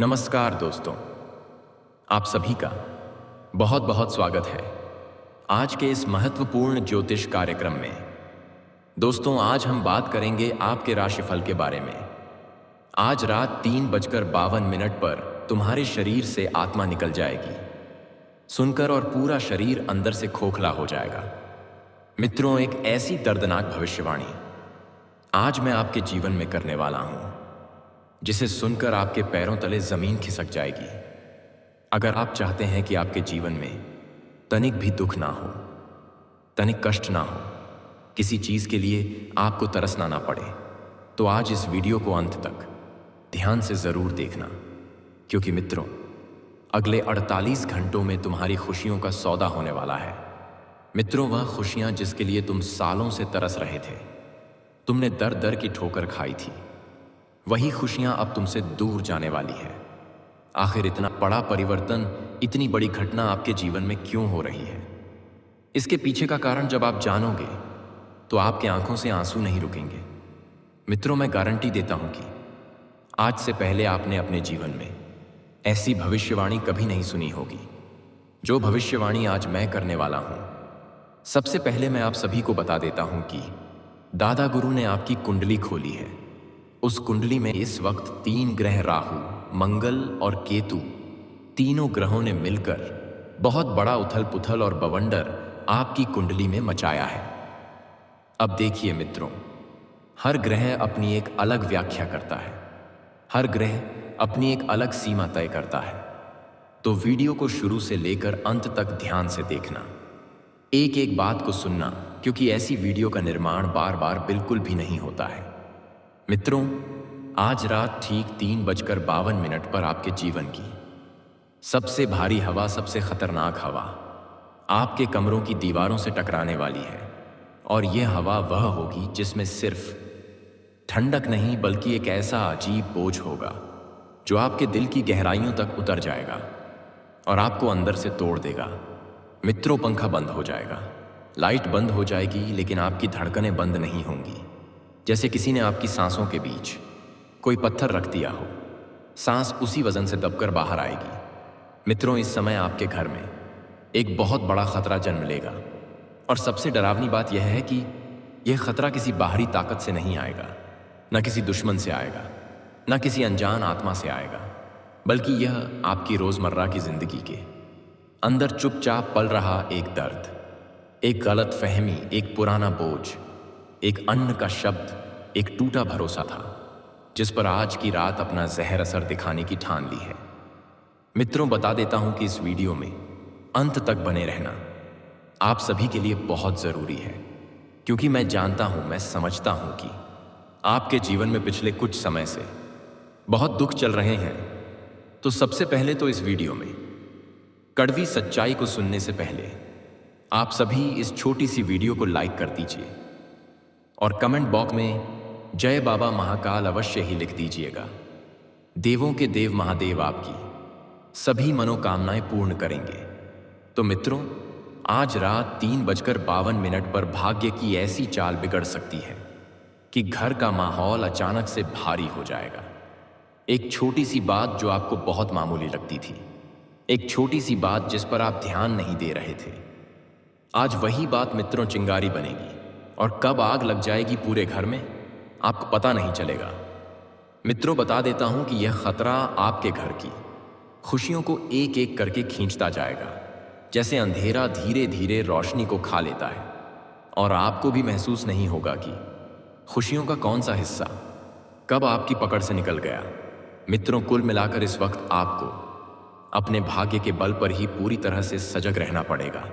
नमस्कार दोस्तों, आप सभी का बहुत बहुत स्वागत है आज के इस महत्वपूर्ण ज्योतिष कार्यक्रम में। दोस्तों, आज हम बात करेंगे आपके राशिफल के बारे में। आज रात 3:52 पर तुम्हारे शरीर से आत्मा निकल जाएगी, सुनकर और पूरा शरीर अंदर से खोखला हो जाएगा। मित्रों, एक ऐसी दर्दनाक भविष्यवाणी आज मैं आपके जीवन में करने वाला हूं, जिसे सुनकर आपके पैरों तले जमीन खिसक जाएगी। अगर आप चाहते हैं कि आपके जीवन में तनिक भी दुख ना हो, तनिक कष्ट ना हो, किसी चीज के लिए आपको तरसना ना पड़े, तो आज इस वीडियो को अंत तक ध्यान से जरूर देखना, क्योंकि मित्रों, अगले 48 घंटों में तुम्हारी खुशियों का सौदा होने वाला है। मित्रों, वह खुशियां जिसके लिए तुम सालों से तरस रहे थे, तुमने दर दर की ठोकर खाई थी, वही खुशियां अब तुमसे दूर जाने वाली है। आखिर इतना बड़ा परिवर्तन, इतनी बड़ी घटना आपके जीवन में क्यों हो रही है? इसके पीछे का कारण जब आप जानोगे तो आपके आंखों से आंसू नहीं रुकेंगे। मित्रों, मैं गारंटी देता हूं कि आज से पहले आपने अपने जीवन में ऐसी भविष्यवाणी कभी नहीं सुनी होगी, जो भविष्यवाणी आज मैं करने वाला हूं। सबसे पहले मैं आप सभी को बता देता हूं कि दादा गुरु ने आपकी कुंडली खोली है। उस कुंडली में इस वक्त 3 ग्रह राहु, मंगल और केतु, तीनों ग्रहों ने मिलकर बहुत बड़ा उथल पुथल और बवंडर आपकी कुंडली में मचाया है। अब देखिए मित्रों, हर ग्रह अपनी एक अलग व्याख्या करता है, हर ग्रह अपनी एक अलग सीमा तय करता है। तो वीडियो को शुरू से लेकर अंत तक ध्यान से देखना, एक एक बात को सुनना, क्योंकि ऐसी वीडियो का निर्माण बार बार बिल्कुल भी नहीं होता है। मित्रों, आज रात ठीक 3:52 पर आपके जीवन की सबसे भारी हवा, सबसे खतरनाक हवा आपके कमरों की दीवारों से टकराने वाली है। और यह हवा वह होगी जिसमें सिर्फ ठंडक नहीं, बल्कि एक ऐसा अजीब बोझ होगा जो आपके दिल की गहराइयों तक उतर जाएगा और आपको अंदर से तोड़ देगा। मित्रों, पंखा बंद हो जाएगा, लाइट बंद हो जाएगी, लेकिन आपकी धड़कनें बंद नहीं होंगी। जैसे किसी ने आपकी सांसों के बीच कोई पत्थर रख दिया हो, सांस उसी वजन से दबकर बाहर आएगी। मित्रों, इस समय आपके घर में एक बहुत बड़ा खतरा जन्म लेगा। और सबसे डरावनी बात यह है कि यह खतरा किसी बाहरी ताकत से नहीं आएगा, न किसी दुश्मन से आएगा, न किसी अनजान आत्मा से आएगा, बल्कि यह आपकी रोजमर्रा की जिंदगी के अंदर चुपचाप पल रहा एक दर्द, एक गलत फहमी, एक पुराना बोझ, एक अन्न का शब्द, एक टूटा भरोसा था, जिस पर आज की रात अपना जहर असर दिखाने की ठान ली है। मित्रों, बता देता हूं कि इस वीडियो में अंत तक बने रहना आप सभी के लिए बहुत जरूरी है, क्योंकि मैं जानता हूं, मैं समझता हूं कि आपके जीवन में पिछले कुछ समय से बहुत दुख चल रहे हैं। तो सबसे पहले तो इस वीडियो में कड़वी सच्चाई को सुनने से पहले आप सभी इस छोटी सी वीडियो को लाइक कर दीजिए और कमेंट बॉक्स में जय बाबा महाकाल अवश्य ही लिख दीजिएगा। देवों के देव महादेव आपकी सभी मनोकामनाएं पूर्ण करेंगे। तो मित्रों, आज रात 3:52 पर भाग्य की ऐसी चाल बिगड़ सकती है कि घर का माहौल अचानक से भारी हो जाएगा। एक छोटी सी बात जो आपको बहुत मामूली लगती थी, एक छोटी सी बात जिस पर आप ध्यान नहीं दे रहे थे, आज वही बात मित्रों चिंगारी बनेगी, और कब आग लग जाएगी पूरे घर में आपको पता नहीं चलेगा। मित्रों, बता देता हूं कि यह खतरा आपके घर की खुशियों को एक एक करके खींचता जाएगा, जैसे अंधेरा धीरे धीरे रोशनी को खा लेता है, और आपको भी महसूस नहीं होगा कि खुशियों का कौन सा हिस्सा कब आपकी पकड़ से निकल गया। मित्रों, कुल मिलाकर इस वक्त आपको अपने भाग्य के बल पर ही पूरी तरह से सजग रहना पड़ेगा।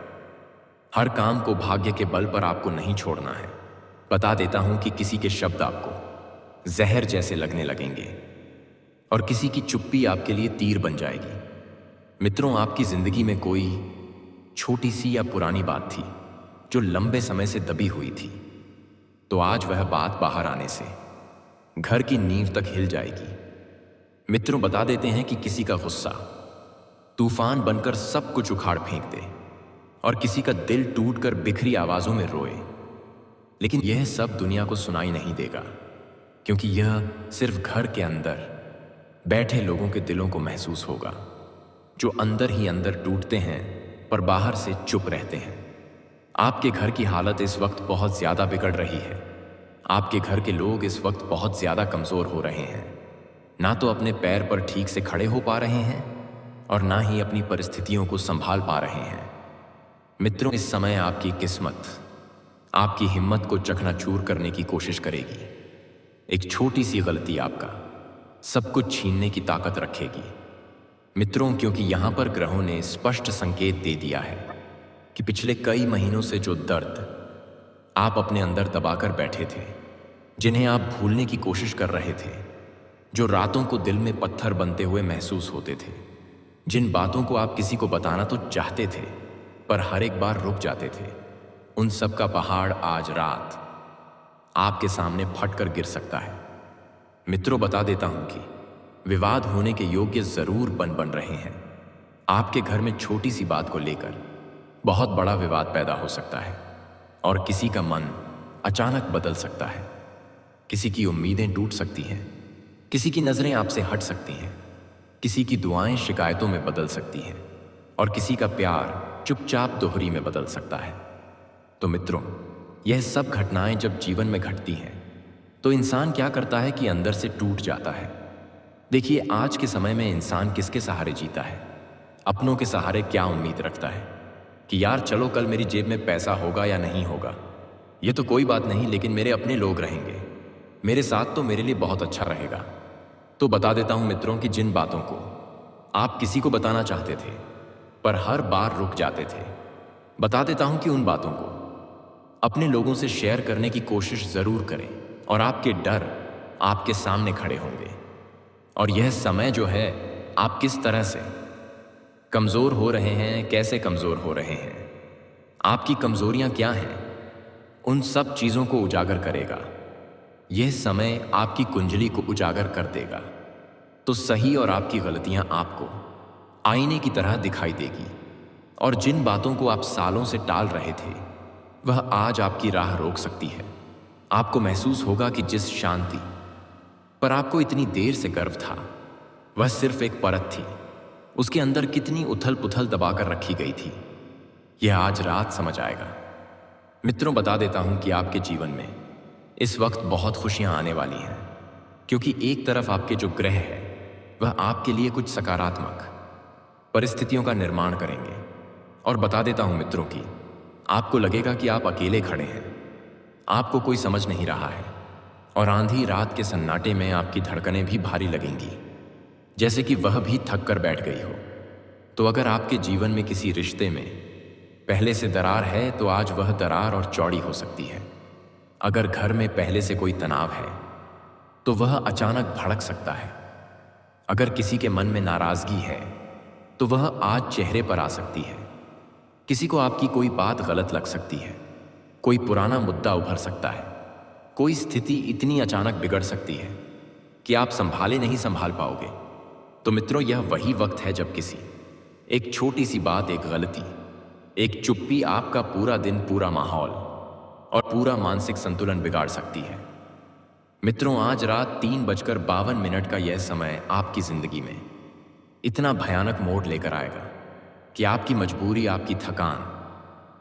हर काम को भाग्य के बल पर आपको नहीं छोड़ना है। बता देता हूं कि किसी के शब्द आपको जहर जैसे लगने लगेंगे और किसी की चुप्पी आपके लिए तीर बन जाएगी। मित्रों, आपकी जिंदगी में कोई छोटी सी या पुरानी बात थी जो लंबे समय से दबी हुई थी, तो आज वह बात बाहर आने से घर की नींव तक हिल जाएगी। मित्रों, बता देते हैं कि किसी का गुस्सा तूफान बनकर सब कुछ उखाड़ फेंक दे और किसी का दिल टूटकर बिखरी आवाजों में रोए, लेकिन यह सब दुनिया को सुनाई नहीं देगा, क्योंकि यह सिर्फ घर के अंदर बैठे लोगों के दिलों को महसूस होगा, जो अंदर ही अंदर टूटते हैं पर बाहर से चुप रहते हैं। आपके घर की हालत इस वक्त बहुत ज़्यादा बिगड़ रही है। आपके घर के लोग इस वक्त बहुत ज़्यादा कमज़ोर हो रहे हैं। ना तो अपने पैर पर ठीक से खड़े हो पा रहे हैं और ना ही अपनी परिस्थितियों को संभाल पा रहे हैं। मित्रों, इस समय आपकी किस्मत आपकी हिम्मत को चकनाचूर करने की कोशिश करेगी। एक छोटी सी गलती आपका सब कुछ छीनने की ताकत रखेगी। मित्रों, क्योंकि यहां पर ग्रहों ने स्पष्ट संकेत दे दिया है कि पिछले कई महीनों से जो दर्द आप अपने अंदर दबाकर बैठे थे, जिन्हें आप भूलने की कोशिश कर रहे थे, जो रातों को दिल में पत्थर बनते हुए महसूस होते थे, जिन बातों को आप किसी को बताना तो चाहते थे पर हर एक बार रुक जाते थे, उन सब का पहाड़ आज रात आपके सामने फटकर गिर सकता है। मित्रों, बता देता हूं कि विवाद होने के योग्य जरूर बन रहे हैं। आपके घर में छोटी सी बात को लेकर बहुत बड़ा विवाद पैदा हो सकता है और किसी का मन अचानक बदल सकता है। किसी की उम्मीदें टूट सकती हैं, किसी की नजरें आपसे हट सकती हैं, किसी की दुआएं शिकायतों में बदल सकती हैं और किसी का प्यार चुपचाप दोहरी में बदल सकता है। तो मित्रों, यह सब घटनाएं जब जीवन में घटती हैं तो इंसान क्या करता है कि अंदर से टूट जाता है। देखिए, आज के समय में इंसान किसके सहारे जीता है? अपनों के सहारे क्या उम्मीद रखता है कि यार चलो कल मेरी जेब में पैसा होगा या नहीं होगा, ये तो कोई बात नहीं, लेकिन मेरे अपने लोग रहेंगे, मेरे साथ तो मेरे लिए बहुत अच्छा रहेगा। तो बता देता हूं मित्रों कि जिन बातों को आप किसी को बताना चाहते थे पर हर बार रुक जाते थे, बता देता हूं कि उन बातों को अपने लोगों से शेयर करने की कोशिश जरूर करें और आपके डर आपके सामने खड़े होंगे। और यह समय जो है, आप किस तरह से कमजोर हो रहे हैं, कैसे कमजोर हो रहे हैं, आपकी कमजोरियां क्या हैं, उन सब चीजों को उजागर करेगा। यह समय आपकी कुंडली को उजागर कर देगा तो सही और आपकी गलतियां आपको आईने की तरह दिखाई देगी। और जिन बातों को आप सालों से टाल रहे थे, वह आज आपकी राह रोक सकती है। आपको महसूस होगा कि जिस शांति पर आपको इतनी देर से गर्व था, वह सिर्फ एक परत थी। उसके अंदर कितनी उथल पुथल दबाकर रखी गई थी, यह आज रात समझ आएगा। मित्रों, बता देता हूं कि आपके जीवन में इस वक्त बहुत खुशियां आने वाली हैं, क्योंकि एक तरफ आपके जो ग्रह है वह आपके लिए कुछ सकारात्मक परिस्थितियों का निर्माण करेंगे। और बता देता हूं मित्रों कि आपको लगेगा कि आप अकेले खड़े हैं, आपको कोई समझ नहीं रहा है और आंधी रात के सन्नाटे में आपकी धड़कनें भी भारी लगेंगी, जैसे कि वह भी थक कर बैठ गई हो। तो अगर आपके जीवन में किसी रिश्ते में पहले से दरार है तो आज वह दरार और चौड़ी हो सकती है। अगर घर में पहले से कोई तनाव है तो वह अचानक भड़क सकता है। अगर किसी के मन में नाराजगी है तो वह आज चेहरे पर आ सकती है। किसी को आपकी कोई बात गलत लग सकती है, कोई पुराना मुद्दा उभर सकता है, कोई स्थिति इतनी अचानक बिगड़ सकती है कि आप संभाले नहीं संभाल पाओगे। तो मित्रों, यह वही वक्त है जब किसी एक छोटी सी बात, एक गलती, एक चुप्पी आपका पूरा दिन, पूरा माहौल और पूरा मानसिक संतुलन बिगाड़ सकती है। मित्रों, आज रात 3:52 का यह समय आपकी जिंदगी में इतना भयानक मोड़ लेकर आएगा कि आपकी मजबूरी, आपकी थकान,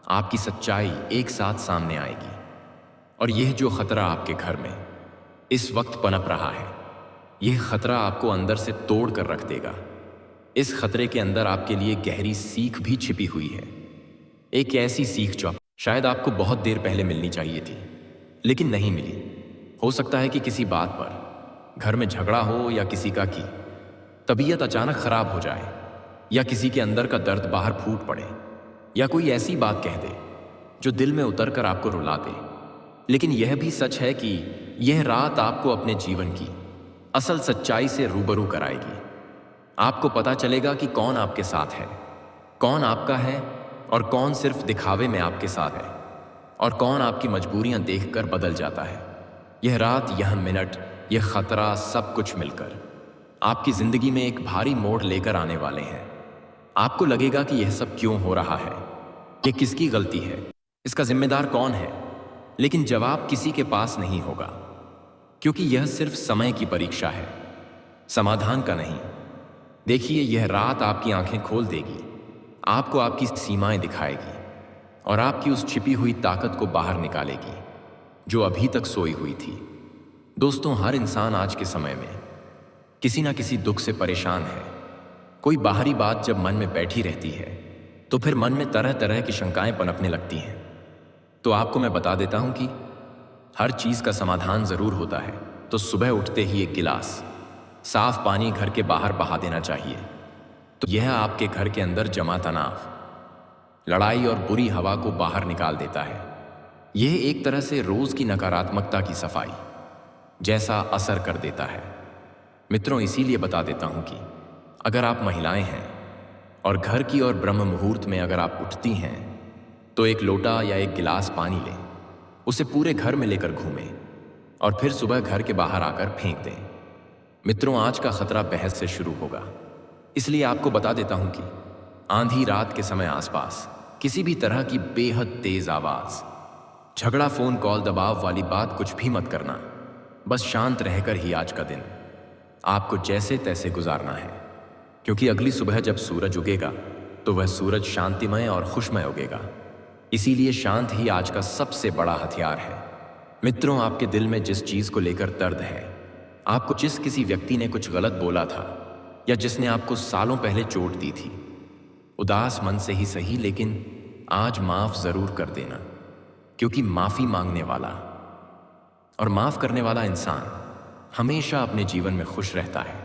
आपकी सच्चाई एक साथ सामने आएगी। और यह जो खतरा आपके घर में इस वक्त पनप रहा है, यह खतरा आपको अंदर से तोड़ कर रख देगा। इस खतरे के अंदर आपके लिए गहरी सीख भी छिपी हुई है, एक ऐसी सीख जो शायद आपको बहुत देर पहले मिलनी चाहिए थी लेकिन नहीं मिली। हो सकता है कि किसी बात पर घर में झगड़ा हो, या किसी का की तबीयत अचानक खराब हो जाए, या किसी के अंदर का दर्द बाहर फूट पड़े, या कोई ऐसी बात कह दे जो दिल में उतर कर आपको रुला दे। लेकिन यह भी सच है कि यह रात आपको अपने जीवन की असल सच्चाई से रूबरू कराएगी। आपको पता चलेगा कि कौन आपके साथ है, कौन आपका है और कौन सिर्फ दिखावे में आपके साथ है, और कौन आपकी मजबूरियां देखकर बदल जाता है। यह रात, यह मिनट, यह खतरा, सब कुछ मिलकर आपकी जिंदगी में एक भारी मोड़ लेकर आने वाले हैं। आपको लगेगा कि यह सब क्यों हो रहा है, यह किसकी गलती है, इसका जिम्मेदार कौन है। लेकिन जवाब किसी के पास नहीं होगा, क्योंकि यह सिर्फ समय की परीक्षा है। समाधान का नहीं। देखिए, यह रात आपकी आंखें खोल देगी, आपको आपकी सीमाएं दिखाएगी और आपकी उस छिपी हुई ताकत को बाहर निकालेगी जो अभी तक सोई हुई थी। दोस्तों, हर इंसान आज के समय में किसी ना किसी दुख से परेशान है। कोई बाहरी बात जब मन में बैठी रहती है तो फिर मन में तरह तरह की शंकाएं पनपने लगती हैं। तो आपको मैं बता देता हूं कि हर चीज का समाधान जरूर होता है। तो सुबह उठते ही एक गिलास साफ पानी घर के बाहर बहा देना चाहिए। तो यह आपके घर के अंदर जमा तनाव, लड़ाई और बुरी हवा को बाहर निकाल देता है। यह एक तरह से रोज की नकारात्मकता की सफाई जैसा असर कर देता है। मित्रों, इसीलिए बता देता हूं कि अगर आप महिलाएं हैं और घर की और ब्रह्म मुहूर्त में अगर आप उठती हैं तो एक लोटा या एक गिलास पानी लें, उसे पूरे घर में लेकर घूमें और फिर सुबह घर के बाहर आकर फेंक दें। मित्रों, आज का खतरा बहस से शुरू होगा, इसलिए आपको बता देता हूं कि आंधी रात के समय आसपास किसी भी तरह की बेहद तेज आवाज, झगड़ा, फोन कॉल, दबाव वाली बात कुछ भी मत करना। बस शांत रहकर ही आज का दिन आपको जैसे तैसे गुजारना है, क्योंकि अगली सुबह जब सूरज उगेगा तो वह सूरज शांतिमय और खुशमय उगेगा। इसीलिए शांत ही आज का सबसे बड़ा हथियार है। मित्रों, आपके दिल में जिस चीज को लेकर दर्द है, आपको जिस किसी व्यक्ति ने कुछ गलत बोला था या जिसने आपको सालों पहले चोट दी थी, उदास मन से ही सही लेकिन आज माफ जरूर कर देना, क्योंकि माफी मांगने वाला और माफ करने वाला इंसान हमेशा अपने जीवन में खुश रहता है,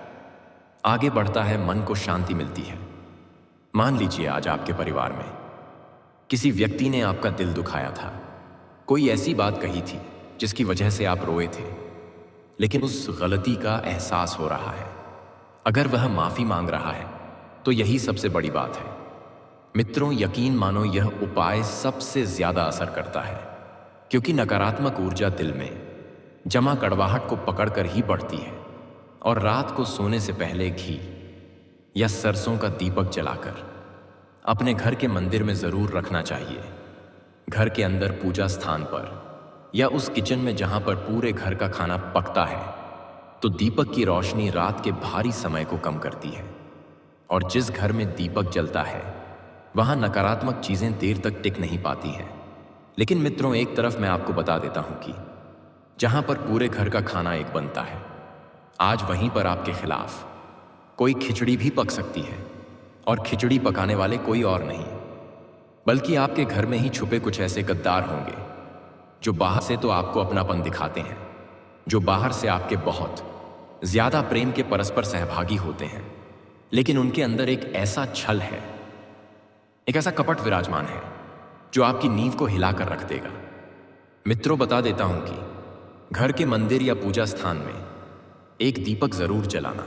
आगे बढ़ता है, मन को शांति मिलती है। मान लीजिए आज आपके परिवार में किसी व्यक्ति ने आपका दिल दुखाया था, कोई ऐसी बात कही थी जिसकी वजह से आप रोए थे, लेकिन उस गलती का एहसास हो रहा है। अगर वह माफी मांग रहा है तो यही सबसे बड़ी बात है। मित्रों, यकीन मानो यह उपाय सबसे ज्यादा असर करता है, क्योंकि नकारात्मक ऊर्जा दिल में जमा कड़वाहट को पकड़कर ही बढ़ती है। और रात को सोने से पहले घी या सरसों का दीपक जलाकर अपने घर के मंदिर में जरूर रखना चाहिए। घर के अंदर पूजा स्थान पर या उस किचन में जहां पर पूरे घर का खाना पकता है, तो दीपक की रोशनी रात के भारी समय को कम करती है। और जिस घर में दीपक जलता है वहां नकारात्मक चीजें देर तक टिक नहीं पाती हैं। लेकिन मित्रों, एक तरफ मैं आपको बता देता हूं कि जहां पर पूरे घर का खाना एक बनता है, आज वहीं पर आपके खिलाफ कोई खिचड़ी भी पक सकती है। और खिचड़ी पकाने वाले कोई और नहीं बल्कि आपके घर में ही छुपे कुछ ऐसे गद्दार होंगे जो बाहर से तो आपको अपनापन दिखाते हैं, जो बाहर से आपके बहुत ज्यादा प्रेम के परस्पर सहभागी होते हैं, लेकिन उनके अंदर एक ऐसा छल है, एक ऐसा कपट विराजमान है जो आपकी नींव को हिलाकर रख देगा। मित्रों, बता देता हूं कि घर के मंदिर या पूजा स्थान में एक दीपक जरूर जलाना।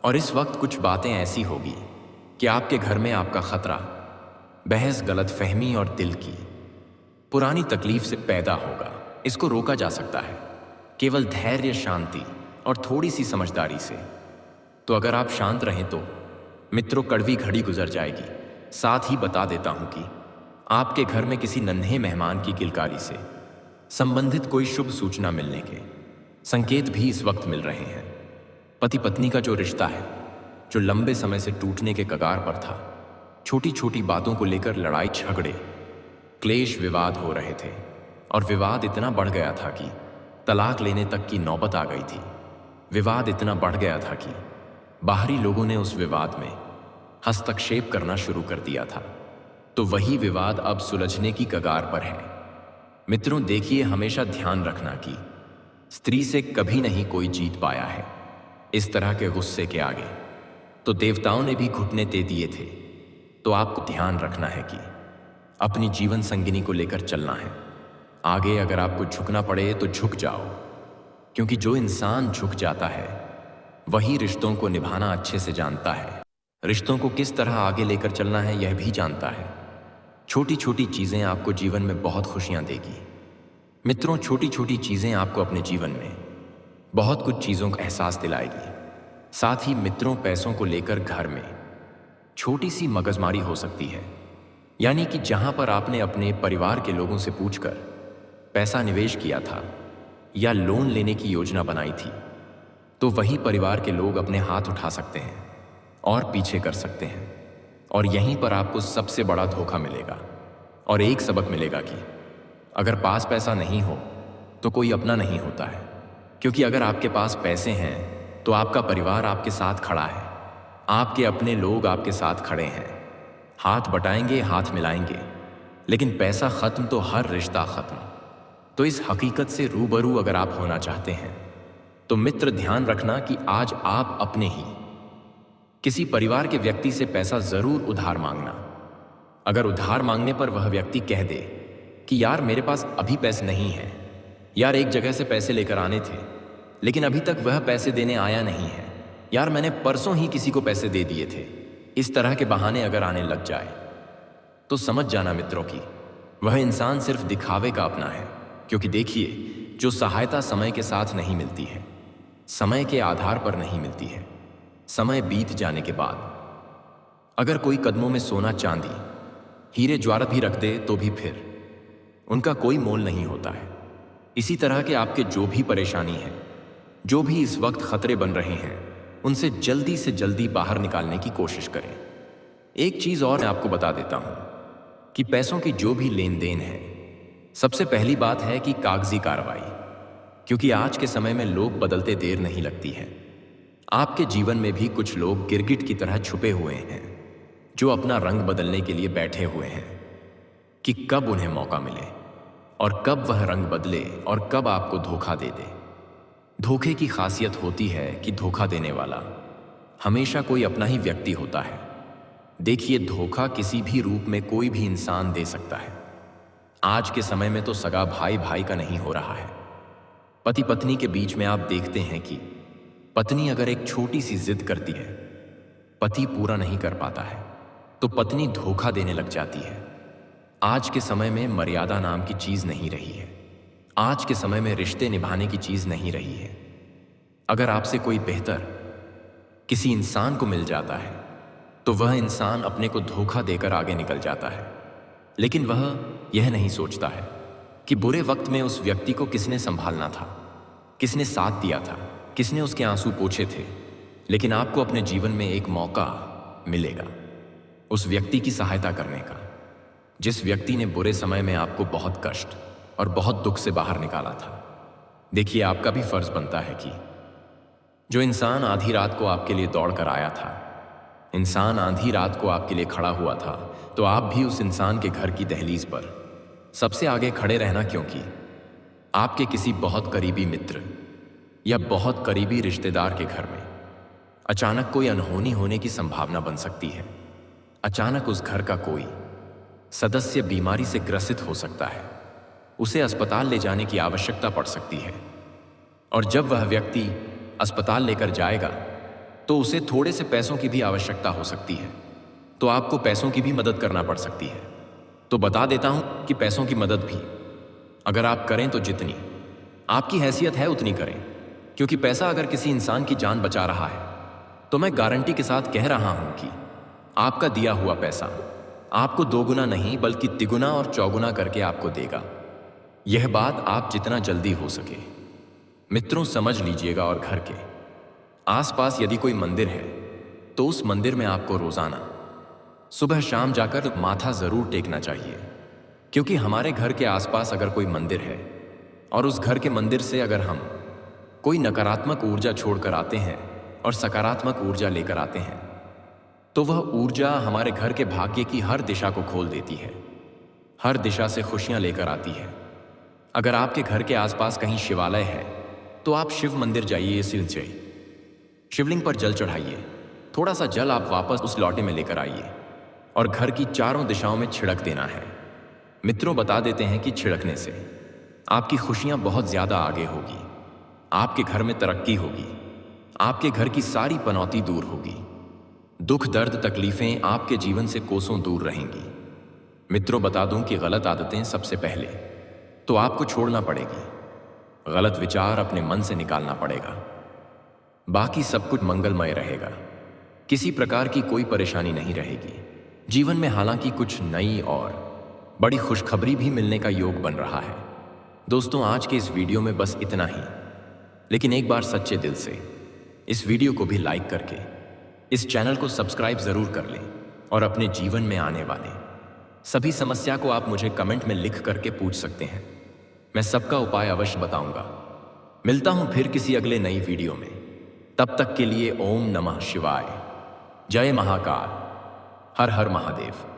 और इस वक्त कुछ बातें ऐसी होगी कि आपके घर में आपका खतरा, बहस, गलतफहमी और दिल की पुरानी तकलीफ से पैदा होगा। इसको रोका जा सकता है केवल धैर्य, शांति और थोड़ी सी समझदारी से। तो अगर आप शांत रहें तो मित्रों, कड़वी घड़ी गुजर जाएगी। साथ ही बता देता हूं कि आपके घर में किसी नन्हे मेहमान की किलकारी से संबंधित कोई शुभ सूचना मिलने के संकेत भी इस वक्त मिल रहे हैं। पति पत्नी का जो रिश्ता है, जो लंबे समय से टूटने के कगार पर था, छोटी छोटी बातों को लेकर लड़ाई झगड़े, क्लेश, विवाद हो रहे थे और विवाद इतना बढ़ गया था कि तलाक लेने तक की नौबत आ गई थी। विवाद इतना बढ़ गया था कि बाहरी लोगों ने उस विवाद में हस्तक्षेप करना शुरू कर दिया था। तो वही विवाद अब सुलझने की कगार पर है। मित्रों, देखिए, हमेशा ध्यान रखना कि स्त्री से कभी नहीं कोई जीत पाया है इस तरह के गुस्से के आगे। तो देवताओं ने भी घुटने दे दिए थे। तो आपको ध्यान रखना है कि अपनी जीवन संगिनी को लेकर चलना है। आगे अगर आपको झुकना पड़े तो झुक जाओ, क्योंकि जो इंसान झुक जाता है वही रिश्तों को निभाना अच्छे से जानता है, रिश्तों को किस तरह आगे लेकर चलना है यह भी जानता है। छोटी छोटी चीजें आपको जीवन में बहुत खुशियां देगी। मित्रों, छोटी छोटी चीजें आपको अपने जीवन में बहुत कुछ चीजों का एहसास दिलाएगी। साथ ही मित्रों, पैसों को लेकर घर में छोटी सी मगजमारी हो सकती है, यानी कि जहां पर आपने अपने परिवार के लोगों से पूछकर पैसा निवेश किया था या लोन लेने की योजना बनाई थी, तो वही परिवार के लोग अपने हाथ उठा सकते हैं और पीछे कर सकते हैं। और यहीं पर आपको सबसे बड़ा धोखा मिलेगा और एक सबक मिलेगा कि अगर पास पैसा नहीं हो तो कोई अपना नहीं होता है। क्योंकि अगर आपके पास पैसे हैं तो आपका परिवार आपके साथ खड़ा है, आपके अपने लोग आपके साथ खड़े हैं, हाथ बटाएंगे, हाथ मिलाएंगे। लेकिन पैसा खत्म तो हर रिश्ता खत्म। तो इस हकीकत से रूबरू अगर आप होना चाहते हैं तो मित्र ध्यान रखना कि आज आप अपने ही किसी परिवार के व्यक्ति से पैसा जरूर उधार मांगना। अगर उधार मांगने पर वह व्यक्ति कह दे कि यार मेरे पास अभी पैसे नहीं हैं, यार एक जगह से पैसे लेकर आने थे लेकिन अभी तक वह पैसे देने आया नहीं है, यार मैंने परसों ही किसी को पैसे दे दिए थे, इस तरह के बहाने अगर आने लग जाए तो समझ जाना मित्रों की वह इंसान सिर्फ दिखावे का अपना है। क्योंकि देखिए, जो सहायता समय के साथ नहीं मिलती है, समय के आधार पर नहीं मिलती है, समय बीत जाने के बाद अगर कोई कदमों में सोना चांदी हीरे जवाहरात भी रख दे तो भी फिर उनका कोई मोल नहीं होता है। इसी तरह के आपके जो भी परेशानी है, जो भी इस वक्त खतरे बन रहे हैं, उनसे जल्दी से जल्दी बाहर निकालने की कोशिश करें। एक चीज और मैं आपको बता देता हूं कि पैसों की जो भी लेन देन है, सबसे पहली बात है कि कागजी कार्रवाई। क्योंकि आज के समय में लोग बदलते देर नहीं लगती है। आपके जीवन में भी कुछ लोग गिरगिट की तरह छुपे हुए हैं जो अपना रंग बदलने के लिए बैठे हुए हैं कि कब उन्हें मौका मिले और कब वह रंग बदले और कब आपको धोखा दे दे। धोखे की खासियत होती है कि धोखा देने वाला हमेशा कोई अपना ही व्यक्ति होता है। देखिए, धोखा किसी भी रूप में कोई भी इंसान दे सकता है। आज के समय में तो सगा भाई भाई का नहीं हो रहा है। पति पत्नी के बीच में आप देखते हैं कि पत्नी अगर एक छोटी सी जिद करती है, पति पूरा नहीं कर पाता है तो पत्नी धोखा देने लग जाती है। आज के समय में मर्यादा नाम की चीज नहीं रही है। आज के समय में रिश्ते निभाने की चीज नहीं रही है। अगर आपसे कोई बेहतर किसी इंसान को मिल जाता है तो वह इंसान अपने को धोखा देकर आगे निकल जाता है। लेकिन वह यह नहीं सोचता है कि बुरे वक्त में उस व्यक्ति को किसने संभालना था, किसने साथ दिया था, किसने उसके आंसू पोंछे थे। लेकिन आपको अपने जीवन में एक मौका मिलेगा उस व्यक्ति की सहायता करने का, जिस व्यक्ति ने बुरे समय में आपको बहुत कष्ट और बहुत दुख से बाहर निकाला था। देखिए, आपका भी फर्ज बनता है कि जो इंसान आधी रात को आपके लिए दौड़ कर आया था, इंसान आधी रात को आपके लिए खड़ा हुआ था, तो आप भी उस इंसान के घर की दहलीज पर सबसे आगे खड़े रहना। क्योंकि आपके किसी बहुत करीबी मित्र या बहुत करीबी रिश्तेदार के घर में अचानक कोई अनहोनी होने की संभावना बन सकती है। अचानक उस घर का कोई सदस्य बीमारी से ग्रसित हो सकता है, उसे अस्पताल ले जाने की आवश्यकता पड़ सकती है। और जब वह व्यक्ति अस्पताल लेकर जाएगा तो उसे थोड़े से पैसों की भी आवश्यकता हो सकती है, तो आपको पैसों की भी मदद करना पड़ सकती है। तो बता देता हूं कि पैसों की मदद भी अगर आप करें तो जितनी आपकी हैसियत है उतनी करें। क्योंकि पैसा अगर किसी इंसान की जान बचा रहा है तो मैं गारंटी के साथ कह रहा हूं कि आपका दिया हुआ पैसा आपको दोगुना नहीं बल्कि तिगुना और चौगुना करके आपको देगा। यह बात आप जितना जल्दी हो सके मित्रों समझ लीजिएगा। और घर के आसपास यदि कोई मंदिर है तो उस मंदिर में आपको रोजाना सुबह शाम जाकर माथा जरूर टेकना चाहिए। क्योंकि हमारे घर के आसपास अगर कोई मंदिर है और उस घर के मंदिर से अगर हम कोई नकारात्मक ऊर्जा छोड़कर आते हैं और सकारात्मक ऊर्जा लेकर आते हैं तो वह ऊर्जा हमारे घर के भाग्य की हर दिशा को खोल देती है, हर दिशा से खुशियां लेकर आती है। अगर आपके घर के आसपास कहीं शिवालय है तो आप शिव मंदिर जाइए, शिवलिंग पर जल चढ़ाइए। थोड़ा सा जल आप वापस उस लौटे में लेकर आइए और घर की चारों दिशाओं में छिड़क देना है। मित्रों बता देते हैं कि छिड़कने से आपकी खुशियां बहुत ज्यादा आगे होगी, आपके घर में तरक्की होगी, आपके घर की सारी पनौती दूर होगी, दुख दर्द तकलीफें आपके जीवन से कोसों दूर रहेंगी। मित्रों बता दूं कि गलत आदतें सबसे पहले तो आपको छोड़ना पड़ेगी, गलत विचार अपने मन से निकालना पड़ेगा, बाकी सब कुछ मंगलमय रहेगा। किसी प्रकार की कोई परेशानी नहीं रहेगी जीवन में। हालांकि कुछ नई और बड़ी खुशखबरी भी मिलने का योग बन रहा है। दोस्तों आज के इस वीडियो में बस इतना ही, लेकिन एक बार सच्चे दिल से इस वीडियो को भी लाइक करके इस चैनल को सब्सक्राइब जरूर कर लें और अपने जीवन में आने वाले सभी समस्या को आप मुझे कमेंट में लिख करके पूछ सकते हैं। मैं सबका उपाय अवश्य बताऊंगा। मिलता हूं फिर किसी अगले नई वीडियो में। तब तक के लिए ओम नमः शिवाय। जय महाकाल। हर हर महादेव।